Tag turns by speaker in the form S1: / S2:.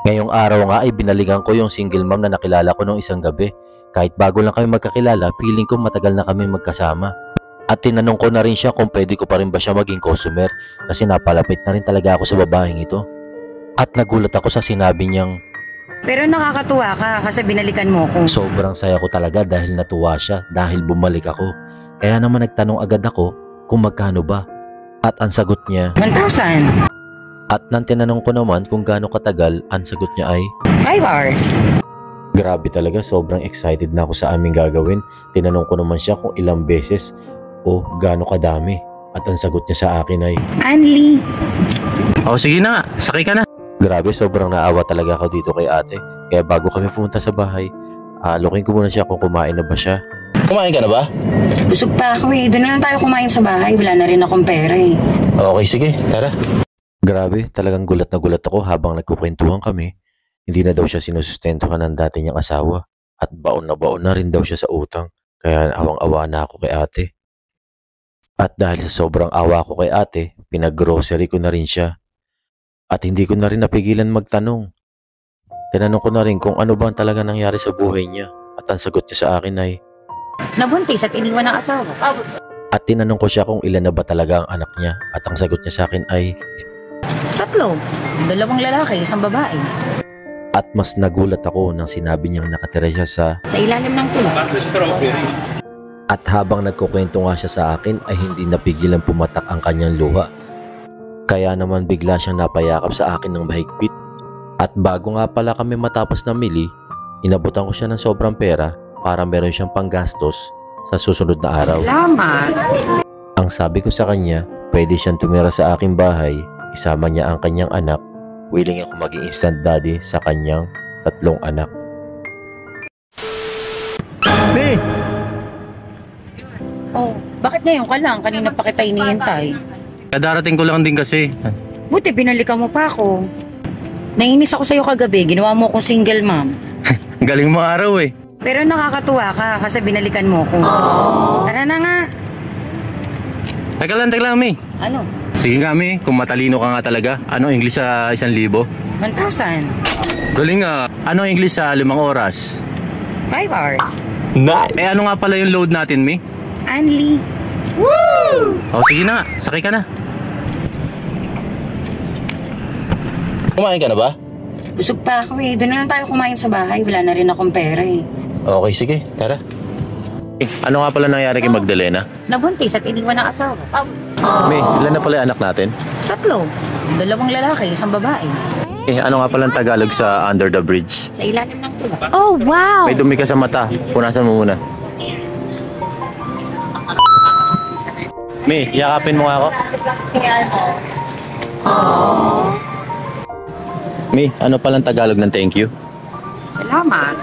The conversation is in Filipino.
S1: Ngayong araw nga ay binalikan ko yung single mom na nakilala ko nung isang gabi. Kahit bago lang kami magkakilala, feeling ko matagal na kami magkasama. At tinanong ko na rin siya kung pwede ko pa rin ba siya maging customer kasi napalapit na rin talaga ako sa babaeng ito. At nagulat ako sa sinabi niyang,
S2: pero nakakatuwa ka kasi binalikan mo ko.
S1: sobrang saya ko talaga dahil natuwa siya dahil bumalik ako. Kaya naman nagtanong agad ako kung magkano ba. At ang sagot niya,
S2: 1,000.
S1: at nang tinanong ko naman kung gaano katagal, ang sagot niya ay
S2: 5 hours.
S1: grabe talaga, sobrang excited na ako sa aming gagawin. Tinanong ko naman siya kung ilang beses o gaano kadami. At ang sagot niya sa akin ay
S2: Anli.
S3: O sige na nga, sakay ka na.
S1: grabe, sobrang naawa talaga ako dito kay ate. Kaya bago kami pumunta sa bahay, alokin ko muna siya kung kumain na ba siya.
S3: Kumain ka na ba?
S2: Busog pa ako eh. Doon na lang tayo kumain sa bahay. Wala na rin akong pera eh.
S3: Okay, sige, tara.
S1: Grabe, talagang gulat na gulat ako habang nagkukwentuhan kami. Hindi na daw siya sinusustentuhan ng dati niyang asawa. At baon na rin daw siya sa utang. Kaya awang-awa na ako kay ate. At dahil sa sobrang awa ko kay ate, pinag-grocery ko na rin siya. At hindi ko na rin napigilan magtanong. Tinanong ko na rin kung ano ba talaga nangyari sa buhay niya. At ang sagot niya sa akin ay,
S2: Nabuntis at iniwan ng asawa.
S1: at tinanong ko siya kung ilan na ba talaga ang anak niya. At ang sagot niya sa akin ay,
S2: 3. 2 lalaki, 1 babae.
S1: at mas nagulat ako nang sinabi niyang nakatira siya sa...
S2: Sa ilalim ng tulak.
S1: At habang nagkukwento nga siya sa akin ay hindi napigilan pumatak ang kanyang luha. Kaya naman bigla siyang napayakap sa akin ng mahigpit. At bago nga pala kami matapos na mili, inabutan ko siya ng sobrang pera para meron siyang panggastos sa susunod na araw.
S2: Salamat.
S1: Ang sabi ko sa kanya, pwede siyang tumira sa aking bahay, isama niya ang kanyang anak, willing ako maging instant daddy sa kanyang 3 anak.
S3: Be!
S2: Oh, bakit ngayon ka lang? Kanina pa kita iniintay.
S3: Kadarating ko lang din kasi.
S2: Buti binalikan mo pa ako. Nainis ako sa'yo kagabi. Ginawa mo akong single mom.
S3: Galing mo araw eh.
S2: Pero nakakatuwa ka kasi binalikan mo ko. Tara na nga.
S3: Teka lang, Mi.
S2: Ano?
S3: Sige nga, Mi. Kung matalino ka nga talaga. Ano English sa 1,000?
S2: 1,000.
S3: Galing nga. Ano English sa 5 oras?
S2: 5 hours.
S3: Nice! Eh ano nga pala yung load natin, Mi?
S2: Anli.
S3: O sige na nga, sakay ka na. Kumain ka na ba?
S2: Busog pa ako eh. Doon na lang tayo kumain sa bahay. Wala na rin akong pera eh.
S3: Okay, sige, tara. Ano nga pala nangyari kay Magdalena?
S2: Nabuntis at iniwan ng asawa.
S3: May, ilan na pala yung anak natin?
S2: 3. 2 lalaki, 1 babae.
S3: Ano nga pala ang Tagalog sa under the bridge?
S2: Sa ilalim ng tulak. Oh, wow!
S3: May dumi ka sa mata, punasan mo muna. May, yakapin mo nga ako. May, ano palang Tagalog ng thank you?
S2: Salamat.